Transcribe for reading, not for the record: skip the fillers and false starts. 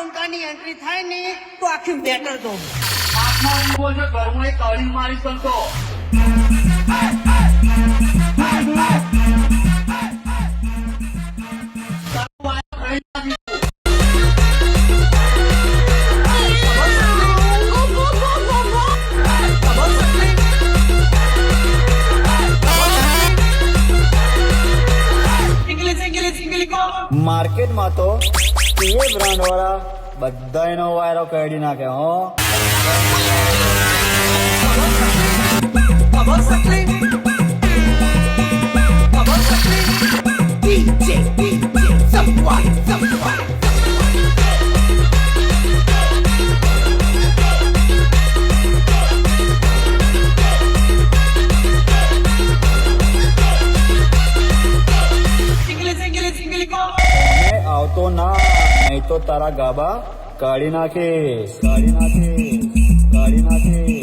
બંકાની entry થાય ને તો આખી બેટર દો હાથમાં ઉભો છે ઘરમાં એક કાઢી મારી શકતો માર્કેટમાં તો એ બ્રાન્ડ વાળા બધાનો વાયરો કાઢી નાખે હો આવતો ના નહીં તો તારા ગાબા કાઢી નાખે કાઢી નાખે કાઢી નાખે